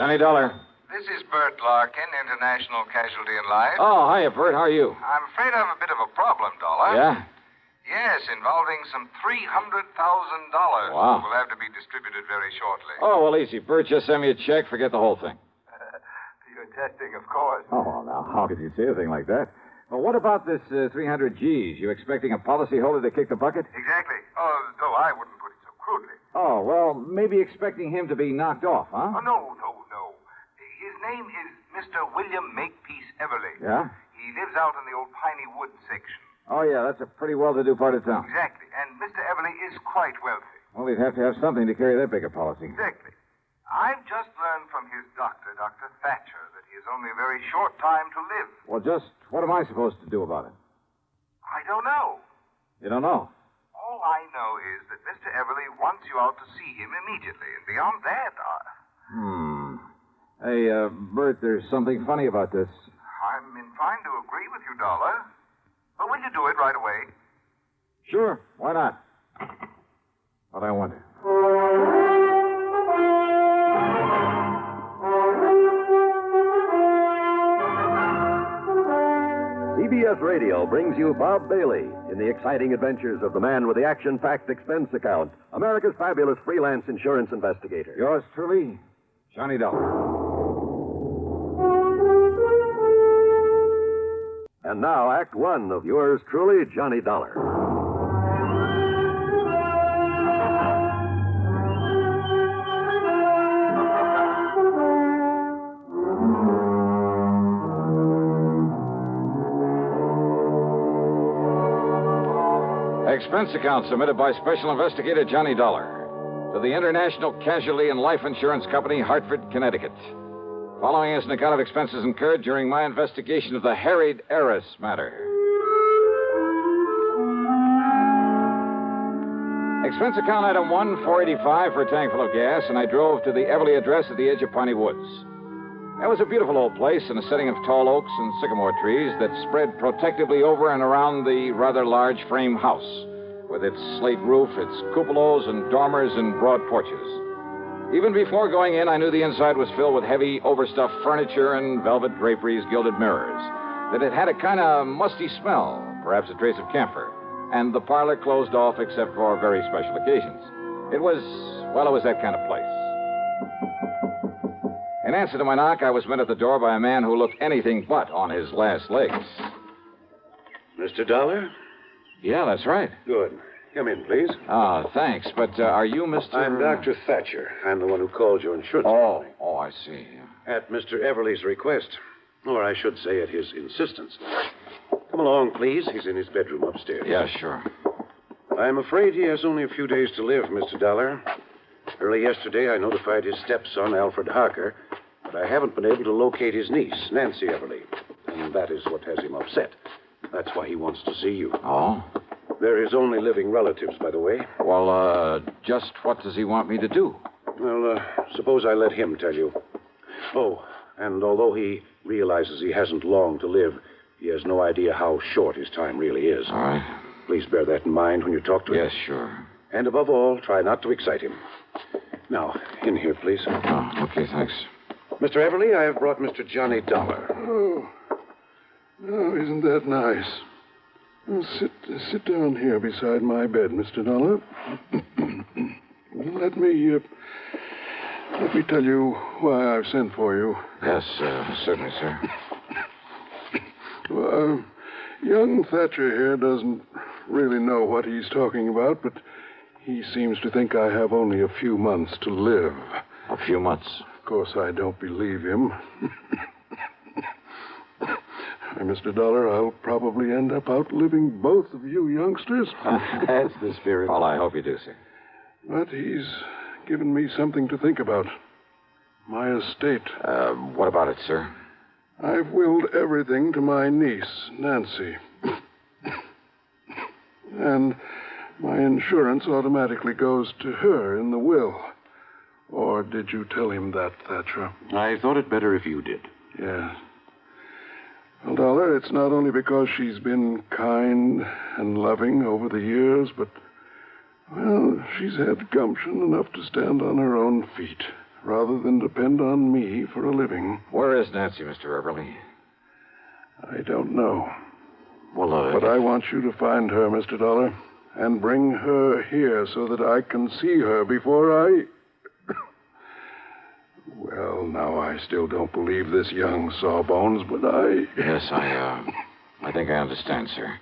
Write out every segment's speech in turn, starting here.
Johnny Dollar. This is Bert Larkin, International Casualty and Life. Oh, hiya, Bert. How are you? I'm afraid I have a bit of a problem, Dollar. Yeah? Yes, involving some $300,000. Wow. Will have to be distributed very shortly. Oh, well, easy. Bert, just send me a check. Forget the whole thing. You're testing, of course. Oh, well, now, how could you say a thing like that? Well, what about this 300 G's? You expecting a policyholder to kick the bucket? Exactly. Oh, though I wouldn't put it so crudely. Oh, well, maybe expecting him to be knocked off, huh? Oh, no. His name is Mr. William Makepeace Everly. Yeah? He lives out in the old Piney Woods section. Oh, yeah, that's a pretty well-to-do part of town. Exactly. And Mr. Everly is quite wealthy. Well, he'd have to have something to carry that big a policy. Exactly. I've just learned from his doctor, Dr. Thatcher, that he has only a very short time to live. Well, just what am I supposed to do about it? I don't know. You don't know? All I know is that Mr. Everly wants you out to see him immediately. And beyond that, Hey, Bert, there's something funny about this. I'm inclined to agree with you, Dollar. But will you do it right away? Sure, why not? But I wonder. CBS Radio brings you Bob Bailey in the exciting adventures of the man with the action-packed expense account, America's fabulous freelance insurance investigator. Yours truly, Johnny Dollar. And now, Act One of yours truly, Johnny Dollar. Expense account submitted by Special Investigator Johnny Dollar to the International Casualty and Life Insurance Company, Hartford, Connecticut. Following is an account of expenses incurred during my investigation of the Harried Heiress matter. Expense account item 1, $4.85 for a tank full of gas, and I drove to the Everly address at the edge of Piney Woods. It was a beautiful old place in a setting of tall oaks and sycamore trees that spread protectively over and around the rather large frame house, with its slate roof, its cupolas and dormers and broad porches. Even before going in, I knew the inside was filled with heavy, overstuffed furniture and velvet draperies, gilded mirrors, that it had a kind of musty smell, perhaps a trace of camphor, and the parlor closed off except for very special occasions. It was that kind of place. In answer to my knock, I was met at the door by a man who looked anything but on his last legs. Mr. Dollar? Yeah, that's right. Good. Come in, please. Ah, thanks. But are you Mr. I'm Dr. Thatcher. I'm the one who called your insurance company. Oh, I see. At Mr. Everly's request. Or I should say at his insistence. Come along, please. He's in his bedroom upstairs. Yeah, sure. I'm afraid he has only a few days to live, Mr. Dollar. Early yesterday, I notified his stepson, Alfred Harker, but I haven't been able to locate his niece, Nancy Everly. And that is what has him upset. That's why he wants to see you. Oh? They're his only living relatives, by the way. Well, just what does he want me to do? Well, suppose I let him tell you. Oh, and although he realizes he hasn't long to live, he has no idea how short his time really is. All right. Please bear that in mind when you talk to him. Yes, sure. And above all, try not to excite him. Now, in here, please. Oh, okay, thanks. Mr. Everly, I have brought Mr. Johnny Dollar. Oh, isn't that nice? Well, sit down here beside my bed, Mr. Dollar. Let me tell you why I've sent for you. Yes, certainly, sir. Well, young Thatcher here doesn't really know what he's talking about, but he seems to think I have only a few months to live. A few months? Of course, I don't believe him. Mr. Dollar, I'll probably end up outliving both of you youngsters. That's the spirit. Well, I hope you do, sir. But he's given me something to think about. My estate. What about it, sir? I've willed everything to my niece, Nancy. And my insurance automatically goes to her in the will. Or did you tell him that, Thatcher? I thought it better if you did. Yes. Well, Dollar, it's not only because she's been kind and loving over the years, but, well, she's had gumption enough to stand on her own feet. rather than depend on me for a living. Where is Nancy, Mr. Everly? I don't know. Well, But I want you to find her, Mr. Dollar, and bring her here so that I can see her before I... Well, now, I still don't believe this young Sawbones, but I... Yes, I think I understand, sir.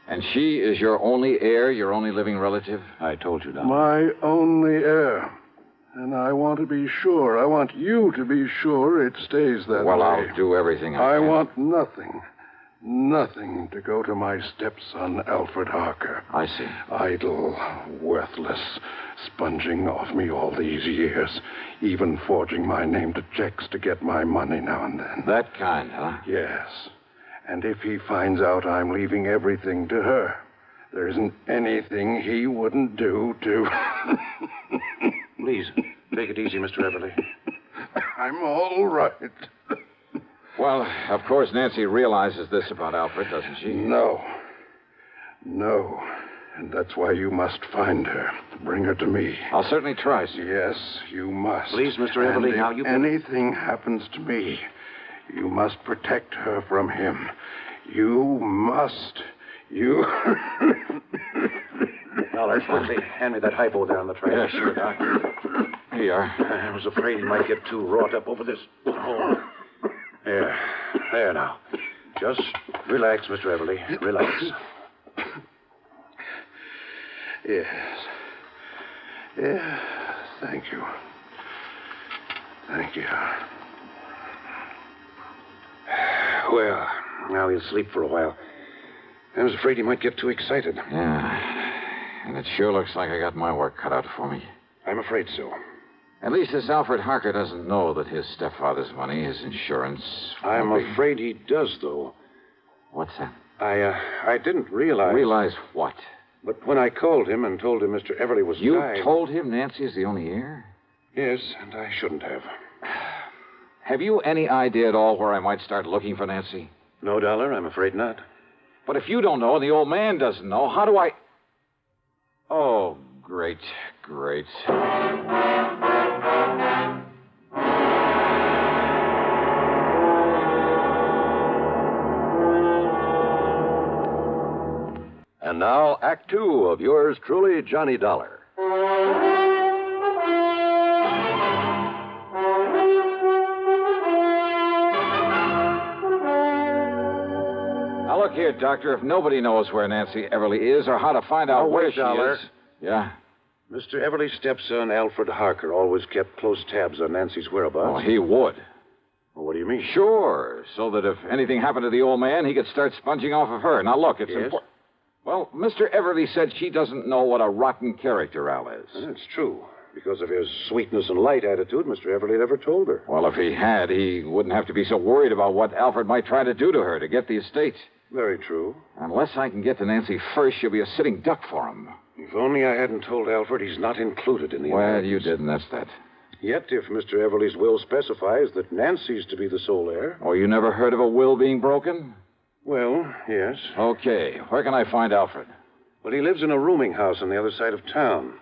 And she is your only heir, your only living relative? I told you, Dollar. My only heir. And I want to be sure. I want you to be sure it stays that way. Well, I'll do everything I can. I want nothing to go to my stepson, Alfred Harker. I see. Idle, worthless, sponging off me all these years, even forging my name to checks to get my money now and then. That kind, huh? Yes. And if he finds out I'm leaving everything to her, there isn't anything he wouldn't do to... Please, take it easy, Mr. Everly. I'm all right. Well, of course, Nancy realizes this about Alfred, doesn't she? No. And that's why you must find her. Bring her to me. I'll certainly try, sir. Yes, you must. Please, Mr. Everly, And now if you... anything happens to me, you must protect her from him. You must. You... Dollar, quickly, hand me that hypo there on the track. Yeah, sure, Doc. Here you are. I was afraid he might get too wrought up over this. Oh. There now. Just relax, Mr. Everly. Relax. Yes. Thank you. Well, now he'll sleep for a while. I was afraid he might get too excited. Yeah. And it sure looks like I got my work cut out for me. I'm afraid so. At least this Alfred Harker doesn't know that his stepfather's money, his insurance... I'm afraid he does, though. What's that? I didn't realize... Realize what? But when I called him and told him Mr. Everly was You dying... told him Nancy is the only heir? Yes, and I shouldn't have. Have you any idea at all where I might start looking for Nancy? No, Dollar, I'm afraid not. But if you don't know and the old man doesn't know, how do I... Oh, great. And now, Act Two of yours truly, Johnny Dollar. Now, look here, Doctor. If nobody knows where Nancy Everly is or how to find out where wait, she Dollar. is... Yeah? Mr. Everly's stepson, Alfred Harker, always kept close tabs on Nancy's Oh, whereabouts. he would. Well, what do you mean? Sure, so that if anything happened to the old man, he could start sponging off of her. Now, look, it's Yes? important. Well, Mr. Everly said she doesn't know what a rotten character Al is. That's true. Because of his sweetness and light attitude, Mr. Everly never told her. Well, if he had, he wouldn't have to be so worried about what Alfred might try to do to her to get the estate. Very true. Unless I can get to Nancy first, she'll be a sitting duck for him. If only I hadn't told Alfred he's not included in the Well, inheritance. you didn't, that's that. Yet, if Mr. Everly's will specifies that Nancy's to be the sole heir... Oh, you never heard of a will being broken? Well, yes. Okay, where can I find Alfred? Well, he lives in a rooming house on the other side of town.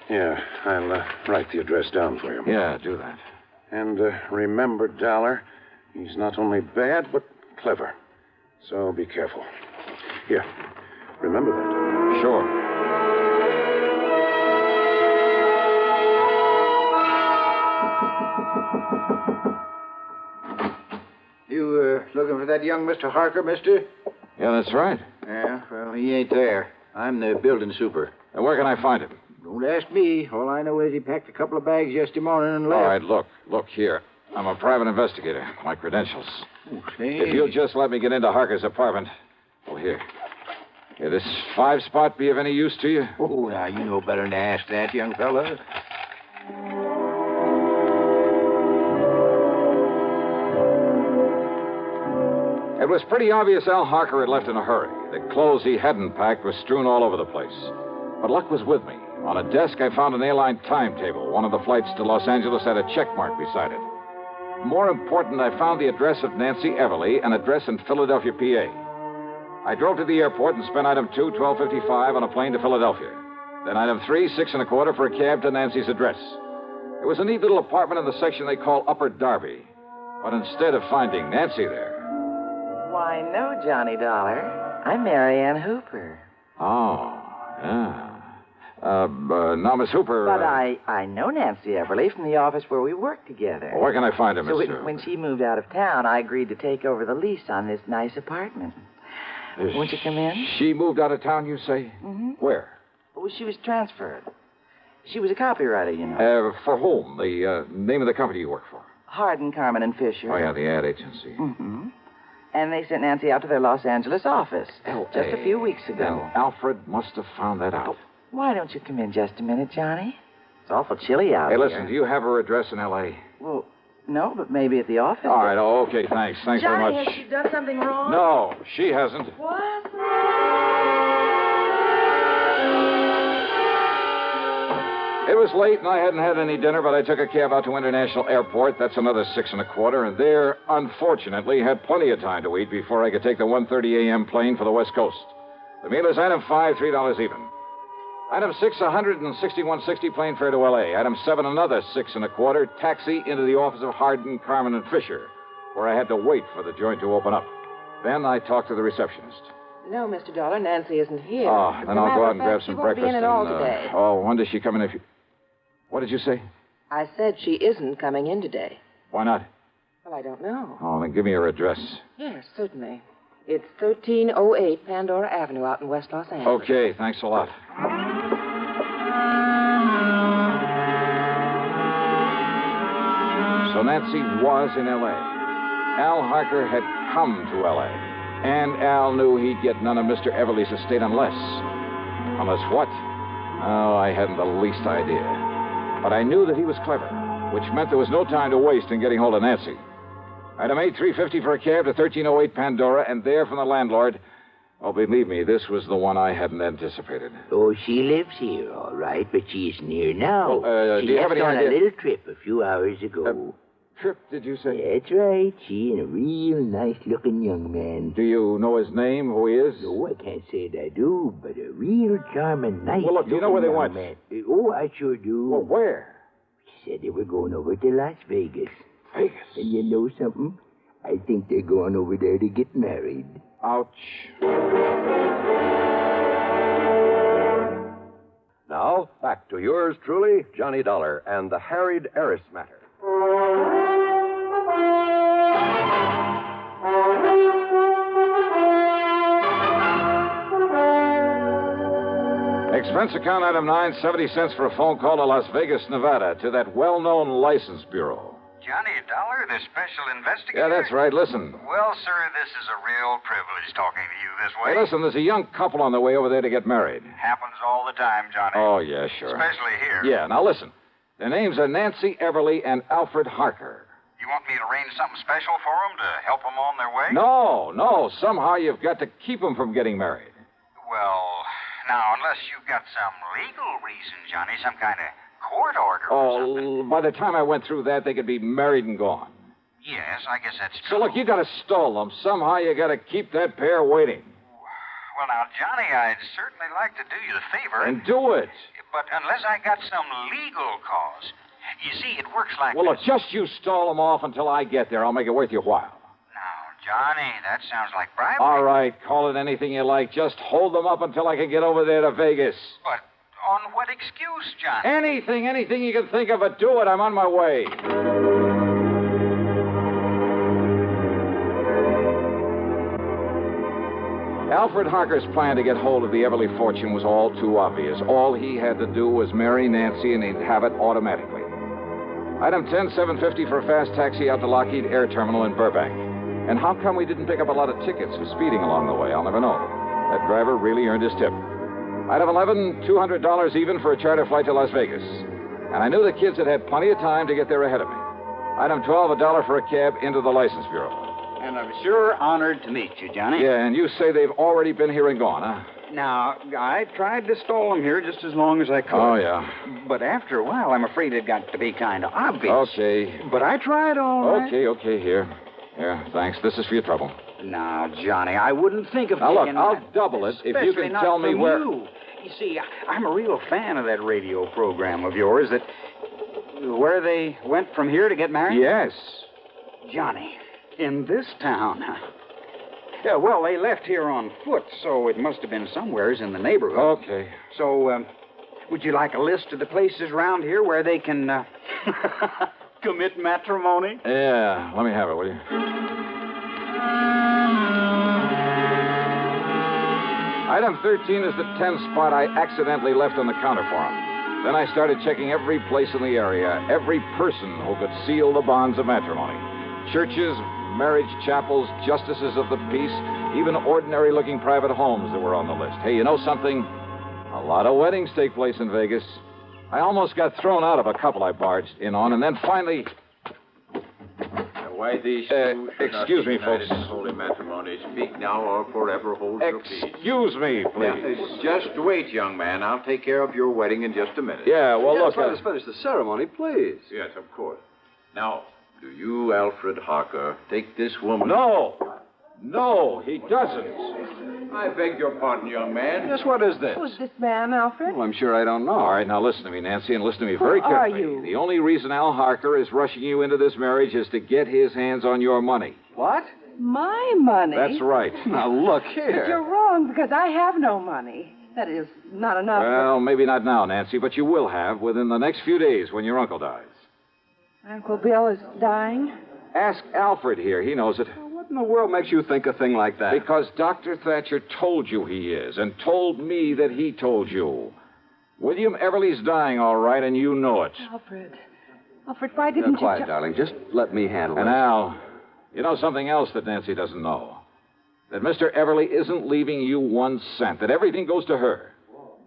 Yeah, I'll write the address down for you. Yeah, do that. And remember, Dollar, he's not only bad, but clever. So be careful. Here, remember that. Sure. You looking for that young Mr. Harker, mister? Yeah, that's right. Yeah, well, he ain't there. I'm the building super. Now, where can I find him? Don't ask me. All I know is he packed a couple of bags yesterday morning and left. All right, look here. I'm a private investigator. My credentials. Oh, say. If you'll just let me get into Harker's apartment. Oh, here. Here, this 5-spot be of any use to you? Oh, now, you know better than to ask that, young fella. It was pretty obvious Al Harker had left in a hurry. The clothes he hadn't packed were strewn all over the place. But luck was with me. On a desk, I found an airline timetable. One of the flights to Los Angeles had a check mark beside it. More important, I found the address of Nancy Everly, an address in Philadelphia, PA. I drove to the airport and spent item 2, $12.55 on a plane to Philadelphia. Then item 3, $6.25 for a cab to Nancy's address. It was a neat little apartment in the section they call Upper Darby. But instead of finding Nancy there... Why, no, Johnny Dollar. I'm Mary Ann Hooper. Oh, yeah. Now, Miss Hooper... But I know Nancy Everly from the office where we work together. Well, where can I find her, Miss So Hooper? when she moved out of town, I agreed to take over the lease on this nice apartment. Won't you come in? She moved out of town, you say? Mm-hmm. Where? Oh, she was transferred. She was a copywriter, you know. For whom? The name of the company you work for? Harden, Carmen, and Fisher. Oh, yeah, the ad agency. Mm-hmm. And they sent Nancy out to their Los Angeles office just a few weeks ago. Then Alfred must have found that out. Why don't you come in just a minute, Johnny? It's awful chilly out Hey, here. listen, do you have her address in L.A.? Well, no, but maybe at the office. All right, okay, thanks. Thanks very Johnny, much. has she done something wrong? No, she hasn't. What? It was late, and I hadn't had any dinner, but I took a cab out to International Airport. That's another $6.25, and there, unfortunately, had plenty of time to eat before I could take the 1:30 a.m. plane for the West Coast. The meal is item 5, $3 even. Item 6, $161.60 plane fare to L.A. Item 7, another $6.25, taxi into the office of Harden, Carmen, and Fisher, where I had to wait for the joint to open up. Then I talked to the receptionist. No, Mr. Dollar, Nancy isn't here. Oh, As then a I'll matter go of out and fact, grab she some won't breakfast. Be in at all today. Oh, when does she come in if you... What did you say? I said she isn't coming in today. Why not? Well, I don't know. Oh, then give me her address. Yes, certainly. It's 1308 Pandora Avenue out in West Los Angeles. Okay, thanks a lot. So Nancy was in L.A. Al Harker had come to L.A. And Al knew he'd get none of Mr. Everly's estate unless... Unless what? Oh, I hadn't the least idea. But I knew that he was clever, which meant there was no time to waste in getting hold of Nancy. Item 8, $3.50 for a cab to 1308 Pandora, and there from the landlord... Oh, believe me, this was the one I hadn't anticipated. Oh, she lives here, all right, but she isn't here now. Well, she do you have left any on idea? a little trip a few hours ago. Trip, did you say? That's right. She and a real nice-looking young man. Do you know his name, who he is? No, I can't say that I do, but a real charming, nice. Well, look, do you know where they young went? Man. Oh, I sure do. Well, where? She said they were going over to Las Vegas. Vegas? And you know something? I think they're going over there to get married. Ouch. Now, back to yours truly, Johnny Dollar, and the Harried Heiress matter. Expense account item 9, 70 cents for a phone call to Las Vegas, Nevada, to that well-known license bureau. Johnny Dollar, the special investigator? Yeah, that's right. Listen. Well, sir, this is a real privilege talking to you this way. Hey, listen, there's a young couple on the way over there to get married. Happens all the time, Johnny. Oh, yeah, sure. Especially here. Yeah, now listen. Their names are Nancy Everly and Alfred Harker. You want me to arrange something special for them to help them on their way? No. Somehow you've got to keep them from getting married. Well, now, unless you've got some legal reason, Johnny, some kind of court order or something. Oh, by the time I went through that, they could be married and gone. Yes, I guess that's So, true. look, you got to stall them. Somehow you got to keep that pair waiting. Well, now, Johnny, I'd certainly like to do you the favor. And do it. But unless I got some legal cause. You see, it works like Well, look, this. just you stall them off until I get there. I'll make it worth your while. Now, Johnny, that sounds like bribery. All right, call it anything you like. Just hold them up until I can get over there to Vegas. But on what excuse, Johnny? Anything you can think of, but do it. I'm on my way. Alfred Harker's plan to get hold of the Everly fortune was all too obvious. All he had to do was marry Nancy, and he'd have it automatically. Item 10, $7.50 for a fast taxi out to Lockheed Air Terminal in Burbank. And how come we didn't pick up a lot of tickets for speeding along the way? I'll never know. That driver really earned his tip. Item 11, $200 even for a charter flight to Las Vegas. And I knew the kids had had plenty of time to get there ahead of me. Item 12, $1 for a cab into the license bureau. And I'm sure honored to meet you, Johnny. Yeah, and you say they've already been here and gone, huh? Now, I tried to stall them here just as long as I could. Oh, yeah. But after a while, I'm afraid it got to be kind of obvious. Okay. But I tried all right. Okay, here. Here, thanks. This is for your trouble. Now, Johnny, I wouldn't think of Now, look, taking I'll that, double it if you especially can not tell me from where... You see, I'm a real fan of that radio program of yours that... Where they went from here to get married? Yes. Johnny, in this town. Yeah, well, they left here on foot, so it must have been somewheres in the neighborhood. Okay. So, would you like a list of the places around here where they can commit matrimony? Yeah, let me have it, will you? Item 13 is the 10 spot I accidentally left on the counter for him. Then I started checking every place in the area, every person who could seal the bonds of matrimony. Churches, marriage chapels, justices of the peace, even ordinary-looking private homes that were on the list. Hey, you know something? A lot of weddings take place in Vegas. I almost got thrown out of a couple I barged in on, and then finally... Why these two excuse me, folks. in holy matrimony. Speak now or forever hold your peace. Excuse me, please. Just wait, young man. I'll take care of your wedding in just a minute. Yeah, well, look... Let us finish the ceremony, please. Yes, of course. Now, do you, Alfred Harker, take this woman... No, he doesn't. I beg your pardon, young man. Yes, what is this? Who's this man, Alfred? Well, I'm sure I don't know. All right, now listen to me, Nancy, and listen to me very Who are carefully. you? The only reason Al Harker is rushing you into this marriage is to get his hands on your money. What? My money? That's right. Now, look But here. you're wrong, because I have no money. That is, not enough. Well, maybe not now, Nancy, but you will have within the next few days when your uncle dies. Uncle Bill is dying? Ask Alfred here. He knows it. What in the world makes you think a thing like that? Because Dr. Thatcher told you he is, and told me that he told you. William Everly's dying, all right, and you know it. Alfred, why didn't you... Quiet, darling. Just let me handle it. And Al, you know something else that Nancy doesn't know? That Mr. Everly isn't leaving you 1 cent, that everything goes to her.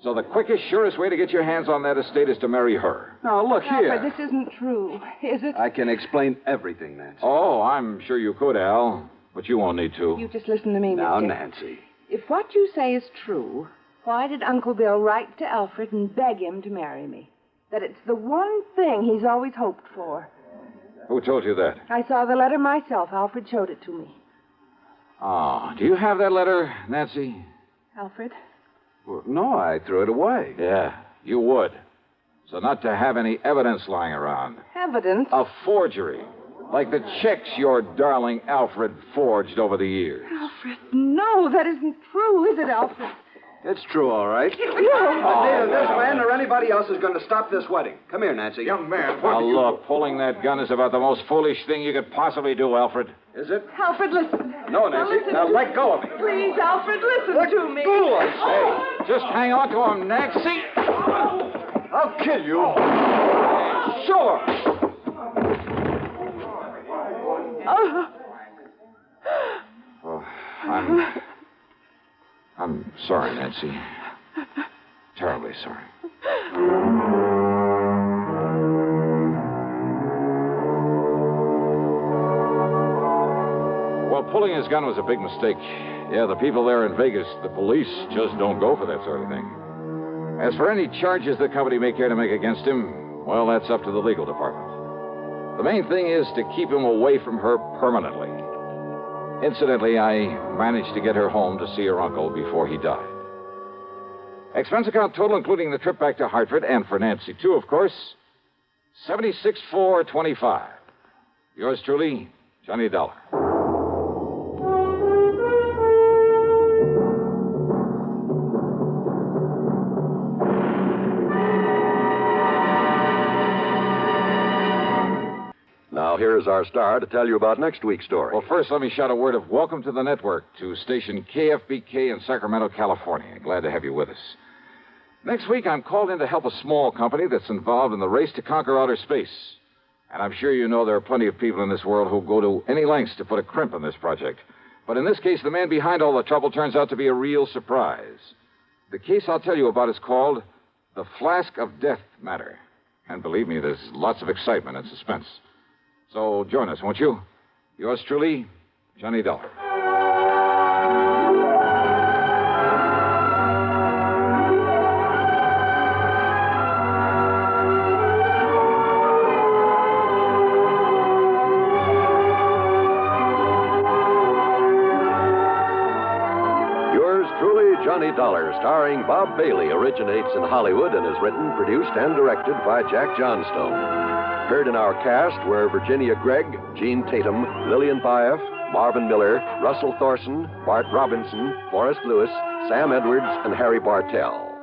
So the quickest, surest way to get your hands on that estate is to marry her. Now, look here. Alfred, this isn't true, is it? I can explain everything, Nancy. Oh, I'm sure you could, Al, but you won't need to. You just listen to me, Now, mister. Nancy. If what you say is true, why did Uncle Bill write to Alfred and beg him to marry me? That it's the one thing he's always hoped for. Who told you that? I saw the letter myself. Alfred showed it to me. Oh, do you have that letter, Nancy? Alfred? Well, no, I threw it away. Yeah, you would. So not to have any evidence lying around. Evidence? A forgery. Like the checks your darling Alfred forged over the years. Alfred, no, that isn't true, is it, Alfred? It's true, all right. No. Neither this man or anybody else is going to stop this wedding. Come here, Nancy. Young man, Now, look, pulling that gun is about the most foolish thing you could possibly do, Alfred. Is it? Alfred, listen. No, Nancy. Now, let go of me. Please, Alfred, listen to me. Go, I say. Just hang on to him, Nancy. I'll kill you. Sure. Oh, I'm sorry, Nancy. Terribly sorry. Well, pulling his gun was a big mistake. Yeah, the people there in Vegas, the police, just don't go for that sort of thing. As for any charges the company may care to make against him, well, that's up to the legal department. The main thing is to keep him away from her permanently. Incidentally, I managed to get her home to see her uncle before he died. Expense account total, including the trip back to Hartford, and for Nancy, too, of course, $76,425. Yours truly, Johnny Dollar. Now, here is our star to tell you about next week's story. Well, first, let me shout a word of welcome to the network to station KFBK in Sacramento, California. Glad to have you with us. Next week, I'm called in to help a small company that's involved in the race to conquer outer space. And I'm sure you know there are plenty of people in this world who go to any lengths to put a crimp in this project. But in this case, the man behind all the trouble turns out to be a real surprise. The case I'll tell you about is called The Flask of Death Matter. And believe me, there's lots of excitement and suspense. So join us, won't you? Yours truly, Johnny Dollar. Yours truly, Johnny Dollar, starring Bob Bailey, originates in Hollywood and is written, produced, and directed by Jack Johnstone. Heard in our cast were Virginia Gregg, Jean Tatum, Lillian Fife, Marvin Miller, Russell Thorson, Bart Robinson, Forrest Lewis, Sam Edwards, and Harry Bartell.